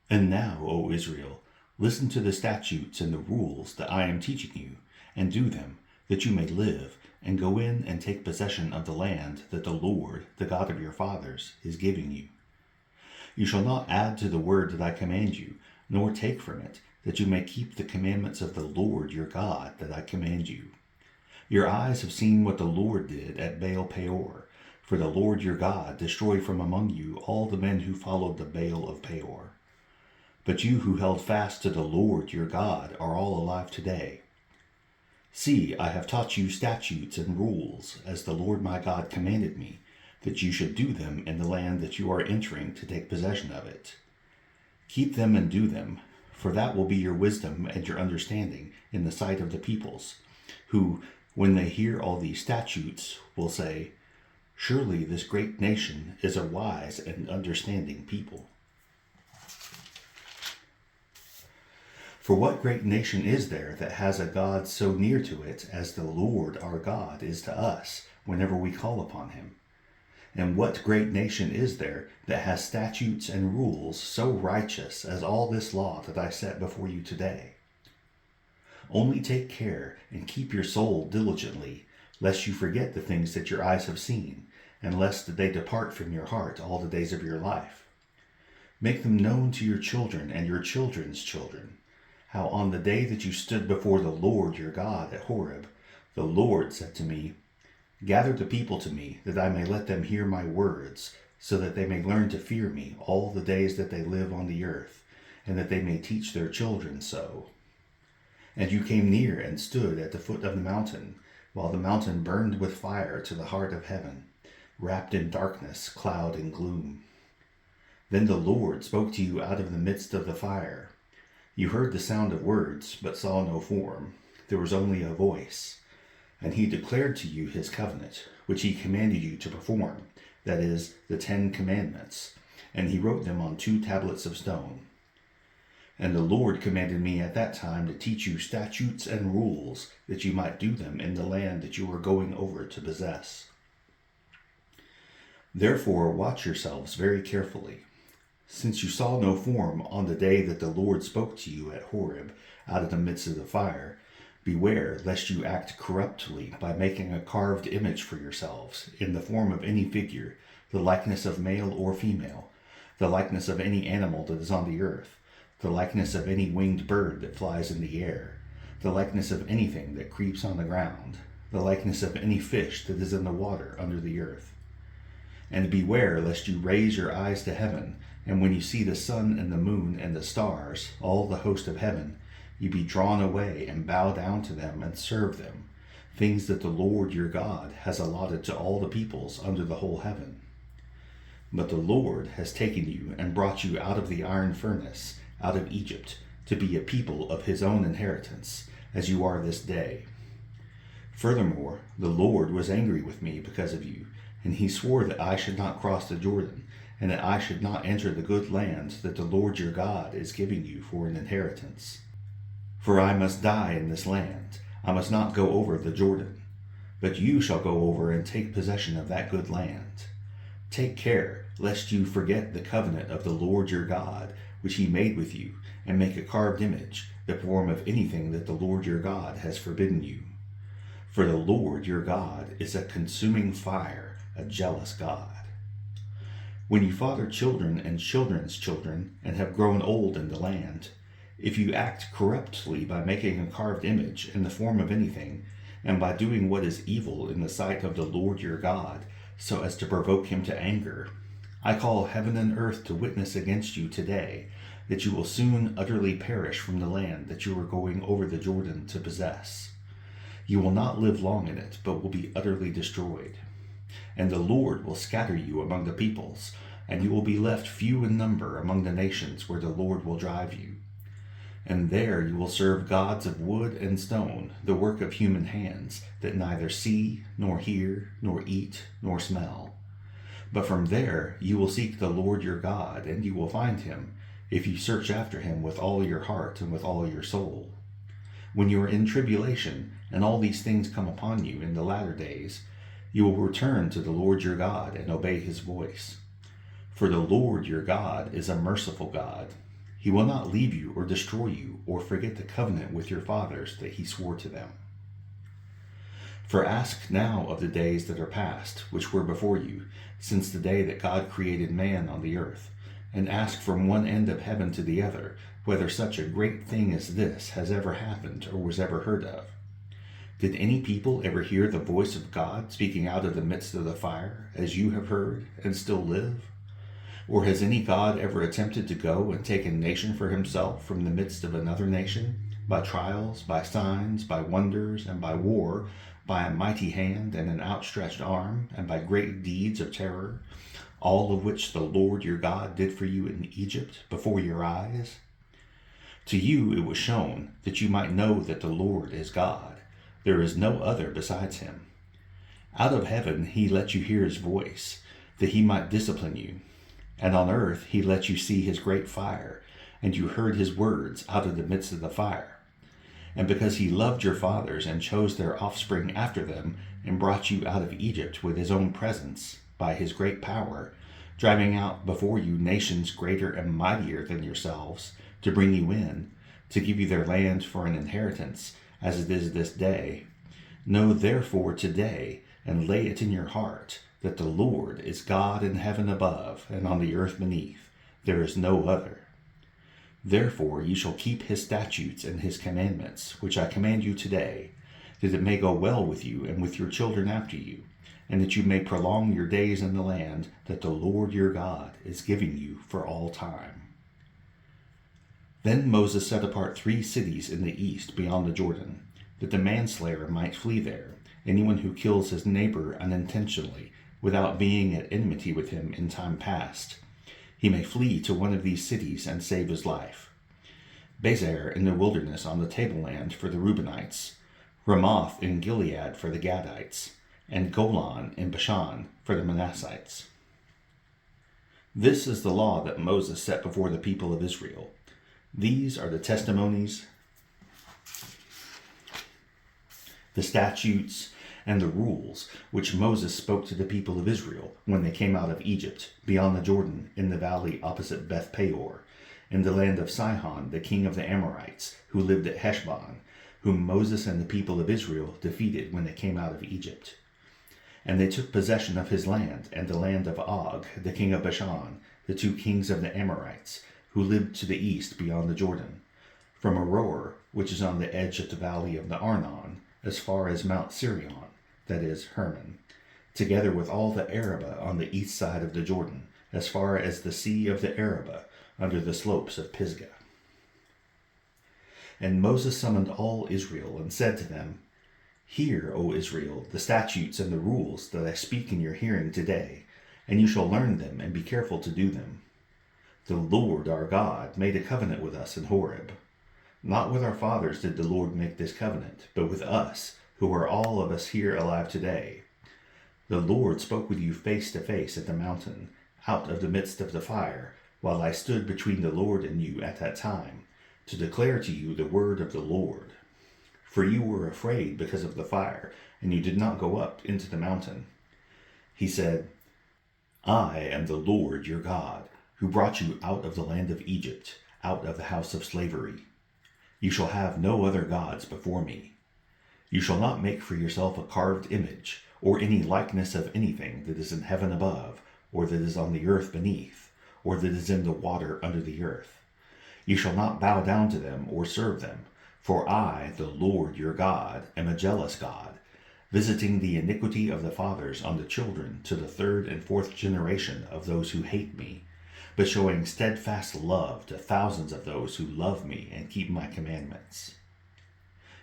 And now, O Israel, listen to the statutes and the rules that I am teaching you, and do them, that you may live, and go in and take possession of the land that the Lord, the God of your fathers, is giving you. You shall not add to the word that I command you, nor take from it, that you may keep the commandments of the Lord your God that I command you. Your eyes have seen what the Lord did at Baal Peor, for the Lord your God destroyed from among you all the men who followed the Baal of Peor. But you who held fast to the Lord your God are all alive today. See, I have taught you statutes and rules, as the Lord my God commanded me, that you should do them in the land that you are entering to take possession of it. Keep them and do them, for that will be your wisdom and your understanding in the sight of the peoples, who, when they hear all these statutes, will say, "Surely this great nation is a wise and understanding people." For what great nation is there that has a God so near to it as the Lord our God is to us whenever we call upon him? And what great nation is there that has statutes and rules so righteous as all this law that I set before you today? Only take care and keep your soul diligently, lest you forget the things that your eyes have seen, and lest they depart from your heart all the days of your life. Make them known to your children and your children's children, how on the day that you stood before the Lord your God at Horeb, the Lord said to me, "Gather the people to me, that I may let them hear my words, so that they may learn to fear me all the days that they live on the earth, and that they may teach their children so." And you came near and stood at the foot of the mountain, while the mountain burned with fire to the heart of heaven, wrapped in darkness, cloud, and gloom. Then the Lord spoke to you out of the midst of the fire. You heard the sound of words, but saw no form. There was only a voice. And he declared to you his covenant, which he commanded you to perform, that is, the 10 Commandments, and he wrote them on 2 tablets of stone. And the Lord commanded me at that time to teach you statutes and rules, that you might do them in the land that you are going over to possess. Therefore watch yourselves very carefully. Since you saw no form on the day that the Lord spoke to you at Horeb out of the midst of the fire, beware lest you act corruptly by making a carved image for yourselves in the form of any figure, the likeness of male or female, the likeness of any animal that is on the earth, the likeness of any winged bird that flies in the air, the likeness of anything that creeps on the ground, the likeness of any fish that is in the water under the earth. And beware lest you raise your eyes to heaven, and when you see the sun and the moon and the stars, all the host of heaven, you be drawn away and bow down to them and serve them, things that the Lord your God has allotted to all the peoples under the whole heaven. But the Lord has taken you and brought you out of the iron furnace, out of Egypt, to be a people of his own inheritance, as you are this day. Furthermore, the Lord was angry with me because of you, and he swore that I should not cross the Jordan, and that I should not enter the good land that the Lord your God is giving you for an inheritance. For I must die in this land, I must not go over the Jordan. But you shall go over and take possession of that good land. Take care, lest you forget the covenant of the Lord your God, which he made with you, and make a carved image, the form of anything that the Lord your God has forbidden you. For the Lord your God is a consuming fire, a jealous God. When you father children and children's children, and have grown old in the land, if you act corruptly by making a carved image in the form of anything, and by doing what is evil in the sight of the Lord your God, so as to provoke him to anger, I call heaven and earth to witness against you today, that you will soon utterly perish from the land that you are going over the Jordan to possess. You will not live long in it, but will be utterly destroyed. And the Lord will scatter you among the peoples, and you will be left few in number among the nations where the Lord will drive you. And there you will serve gods of wood and stone, the work of human hands, that neither see, nor hear, nor eat, nor smell. But from there you will seek the Lord your God, and you will find him, if you search after him with all your heart and with all your soul. When you are in tribulation, and all these things come upon you in the latter days, you will return to the Lord your God and obey his voice. For the Lord your God is a merciful God. He will not leave you or destroy you or forget the covenant with your fathers that he swore to them. For ask now of the days that are past, which were before you, since the day that God created man on the earth, and ask from one end of heaven to the other, whether such a great thing as this has ever happened or was ever heard of. Did any people ever hear the voice of God speaking out of the midst of the fire, as you have heard, and still live? Or has any God ever attempted to go and take a nation for himself from the midst of another nation, by trials, by signs, by wonders, and by war, by a mighty hand and an outstretched arm, and by great deeds of terror, all of which the Lord your God did for you in Egypt before your eyes? To you it was shown that you might know that the Lord is God. There is no other besides him. Out of heaven he let you hear his voice, that he might discipline you. And on earth he let you see his great fire, and you heard his words out of the midst of the fire. And because he loved your fathers and chose their offspring after them, and brought you out of Egypt with his own presence, by his great power, driving out before you nations greater and mightier than yourselves, to bring you in, to give you their land for an inheritance, as it is this day. Know therefore today, and lay it in your heart, that the Lord is God in heaven above, and on the earth beneath. There is no other. Therefore you shall keep his statutes and his commandments, which I command you today, that it may go well with you and with your children after you, and that you may prolong your days in the land that the Lord your God is giving you for all time. Then Moses set apart 3 cities in the east beyond the Jordan, that the manslayer might flee there, anyone who kills his neighbor unintentionally, without being at enmity with him in time past. He may flee to one of these cities and save his life. Bezer in the wilderness on the tableland for the Reubenites, Ramoth in Gilead for the Gadites, and Golan in Bashan for the Manassites. This is the law that Moses set before the people of Israel. These are the testimonies, the statutes, and the rules which Moses spoke to the people of Israel when they came out of Egypt, beyond the Jordan, in the valley opposite Beth Peor, in the land of Sihon, the king of the Amorites, who lived at Heshbon, whom Moses and the people of Israel defeated when they came out of Egypt. And they took possession of his land, and the land of Og, the king of Bashan, the 2 kings of the Amorites, who lived to the east beyond the Jordan, from Aroer, which is on the edge of the valley of the Arnon, as far as Mount Sirion, that is, Hermon, together with all the Arabah on the east side of the Jordan, as far as the sea of the Arabah, under the slopes of Pisgah. And Moses summoned all Israel, and said to them, Hear, O Israel, the statutes and the rules that I speak in your hearing today, and you shall learn them and be careful to do them. The Lord our God made a covenant with us in Horeb. Not with our fathers did the Lord make this covenant, but with us, who are all of us here alive today. The Lord spoke with you face to face at the mountain, out of the midst of the fire, while I stood between the Lord and you at that time, to declare to you the word of the Lord. For you were afraid because of the fire, and you did not go up into the mountain. He said, I am the Lord your God, who brought you out of the land of Egypt, out of the house of slavery. You shall have no other gods before me. You shall not make for yourself a carved image, or any likeness of anything that is in heaven above, or that is on the earth beneath, or that is in the water under the earth. You shall not bow down to them or serve them, for I, the Lord your God, am a jealous God, visiting the iniquity of the fathers on the children to the 3rd and 4th generation of those who hate me, but showing steadfast love to thousands of those who love me and keep my commandments.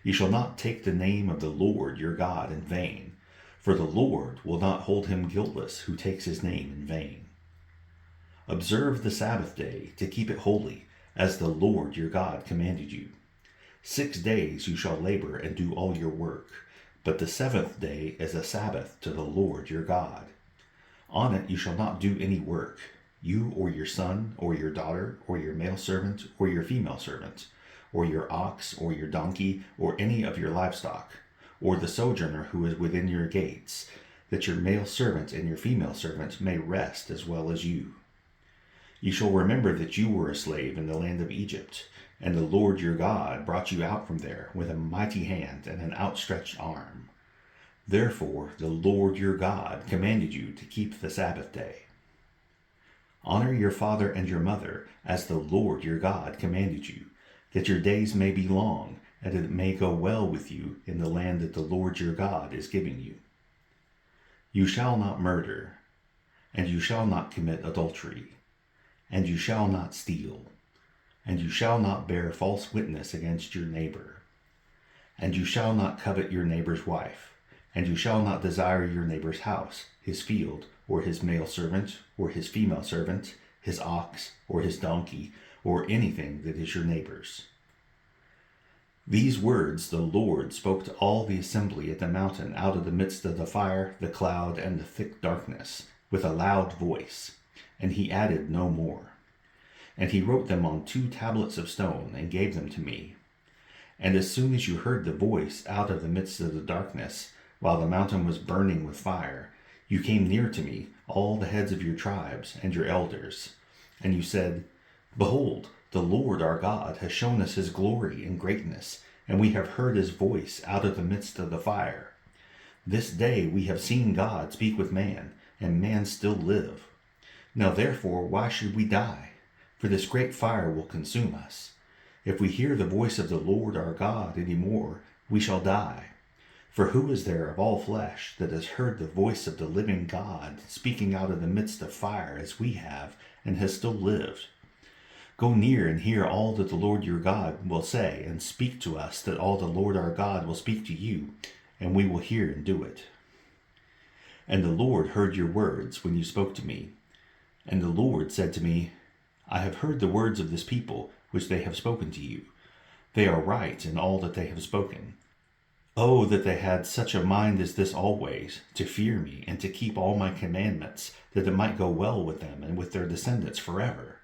You shall not take the name of the Lord your God in vain, for the Lord will not hold him guiltless who takes his name in vain. Observe the Sabbath day to keep it holy, as the Lord your God commanded you. 6 days you shall labor and do all your work, but the 7th day is a Sabbath to the Lord your God. On it you shall not do any work, you or your son or your daughter or your male servant or your female servant, or your ox or your donkey or any of your livestock, or the sojourner who is within your gates, that your male servant and your female servant may rest as well as you. You shall remember that you were a slave in the land of Egypt, and the Lord your God brought you out from there with a mighty hand and an outstretched arm. Therefore the Lord your God commanded you to keep the Sabbath day. Honor your father and your mother, as the Lord your God commanded you, that your days may be long, and that it may go well with you in the land that the Lord your God is giving you. You shall not murder, and you shall not commit adultery, and you shall not steal, and you shall not bear false witness against your neighbor, and you shall not covet your neighbor's wife, and you shall not desire your neighbor's house, his field, or his male servant, or his female servant, his ox, or his donkey, or anything that is your neighbor's. These words the Lord spoke to all the assembly at the mountain out of the midst of the fire, the cloud, and the thick darkness, with a loud voice, and he added no more. And he wrote them on 2 tablets of stone, and gave them to me. And as soon as you heard the voice out of the midst of the darkness, while the mountain was burning with fire, you came near to me, all the heads of your tribes and your elders, and you said, Behold, the Lord our God has shown us his glory and greatness, and we have heard his voice out of the midst of the fire. This day we have seen God speak with man, and man still live. Now therefore why should we die? For this great fire will consume us. If we hear the voice of the Lord our God any more, we shall die. For who is there of all flesh that has heard the voice of the living God speaking out of the midst of fire as we have, and has still lived? Go near and hear all that the Lord your God will say, and speak to us that all the Lord our God will speak to you, and we will hear and do it. And the Lord heard your words when you spoke to me. And the Lord said to me, I have heard the words of this people, which they have spoken to you. They are right in all that they have spoken. Oh, that they had such a mind as this always, to fear me, and to keep all my commandments, that it might go well with them and with their descendants forever.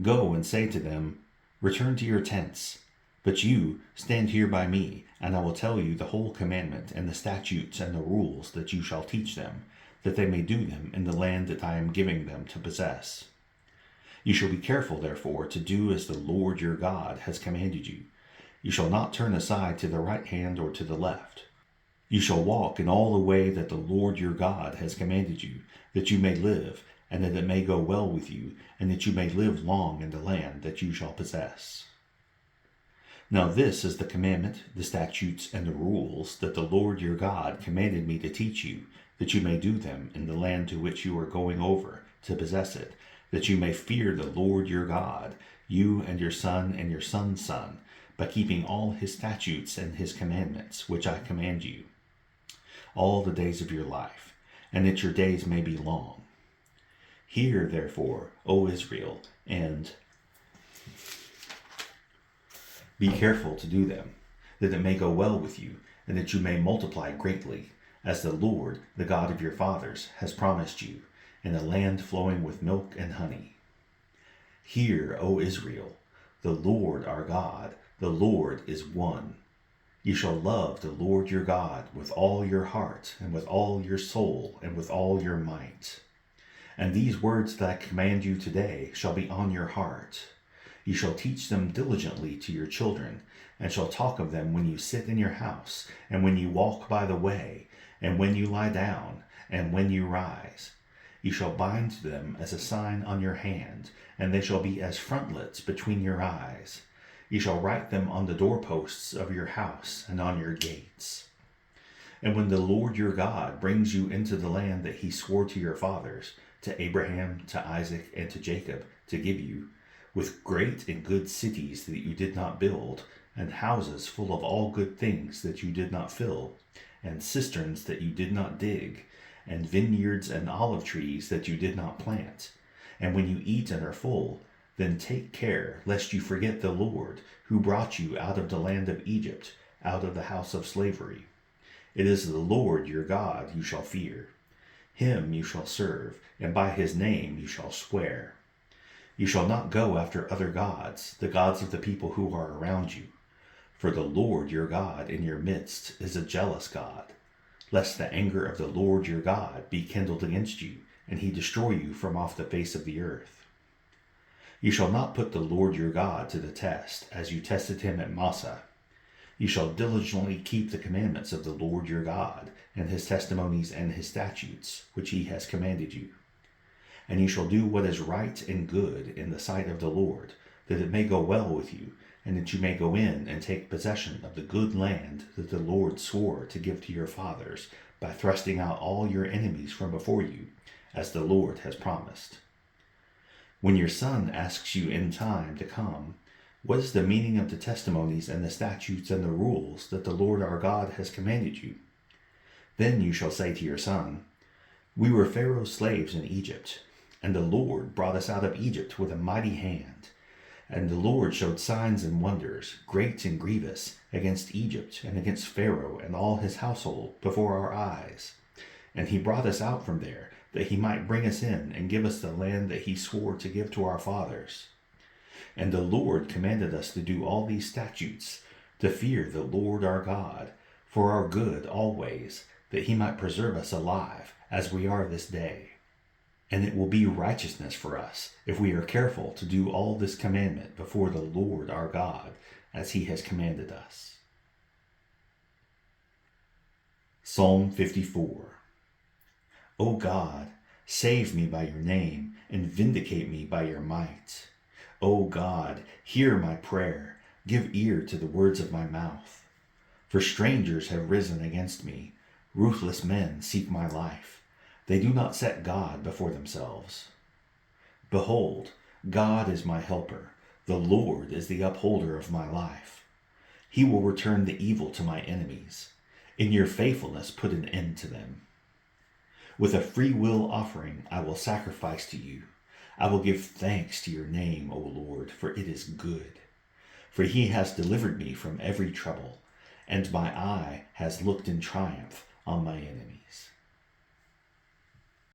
Go and say to them, Return to your tents. But you, stand here by me, and I will tell you the whole commandment and the statutes and the rules that you shall teach them, that they may do them in the land that I am giving them to possess. You shall be careful, therefore, to do as the Lord your God has commanded you. You shall not turn aside to the right hand or to the left. You shall walk in all the way that the Lord your God has commanded you, that you may live, and that it may go well with you, and that you may live long in the land that you shall possess. Now this is the commandment, the statutes, and the rules that the Lord your God commanded me to teach you, that you may do them in the land to which you are going over to possess it, that you may fear the Lord your God, you and your son and your son's son, by keeping all his statutes and his commandments, which I command you, all the days of your life, and that your days may be long. Hear, therefore, O Israel, and be careful to do them, that it may go well with you, and that you may multiply greatly, as the Lord, the God of your fathers, has promised you, in a land flowing with milk and honey. Hear, O Israel, the Lord our God, the Lord is one. You shall love the Lord your God with all your heart, and with all your soul, and with all your might. And these words that I command you today shall be on your heart. You shall teach them diligently to your children, and shall talk of them when you sit in your house, and when you walk by the way, and when you lie down, and when you rise. You shall bind them as a sign on your hand, and they shall be as frontlets between your eyes. You shall write them on the doorposts of your house and on your gates. And when the Lord your God brings you into the land that he swore to your fathers, to Abraham, to Isaac, and to Jacob, to give you, with great and good cities that you did not build, and houses full of all good things that you did not fill, and cisterns that you did not dig, and vineyards and olive trees that you did not plant. And when you eat and are full, then take care lest you forget the Lord, who brought you out of the land of Egypt, out of the house of slavery. It is the Lord your God you shall fear. Him you shall serve, and by his name you shall swear. You shall not go after other gods, the gods of the people who are around you. For the Lord your God in your midst is a jealous God, lest the anger of the Lord your God be kindled against you, and he destroy you from off the face of the earth. You shall not put the Lord your God to the test, as you tested him at Massah. You shall diligently keep the commandments of the Lord your God, and his testimonies and his statutes, which he has commanded you. And you shall do what is right and good in the sight of the Lord, that it may go well with you, and that you may go in and take possession of the good land that the Lord swore to give to your fathers, by thrusting out all your enemies from before you, as the Lord has promised. When your son asks you in time to come, what is the meaning of the testimonies and the statutes and the rules that the Lord our God has commanded you? Then you shall say to your son, we were Pharaoh's slaves in Egypt, and the Lord brought us out of Egypt with a mighty hand. And the Lord showed signs and wonders, great and grievous, against Egypt and against Pharaoh and all his household before our eyes. And he brought us out from there, that he might bring us in and give us the land that he swore to give to our fathers. And the Lord commanded us to do all these statutes, to fear the Lord our God, for our good always, that he might preserve us alive, as we are this day. And it will be righteousness for us, if we are careful to do all this commandment before the Lord our God, as he has commanded us. Psalm 54. O God, save me by your name, and vindicate me by your might. O God, hear my prayer, give ear to the words of my mouth. For strangers have risen against me, ruthless men seek my life. They do not set God before themselves. Behold, God is my helper, the Lord is the upholder of my life. He will return the evil to my enemies. In your faithfulness put an end to them. With a free will offering I will sacrifice to you. I will give thanks to your name, O Lord, for it is good. For he has delivered me from every trouble, and my eye has looked in triumph on my enemies.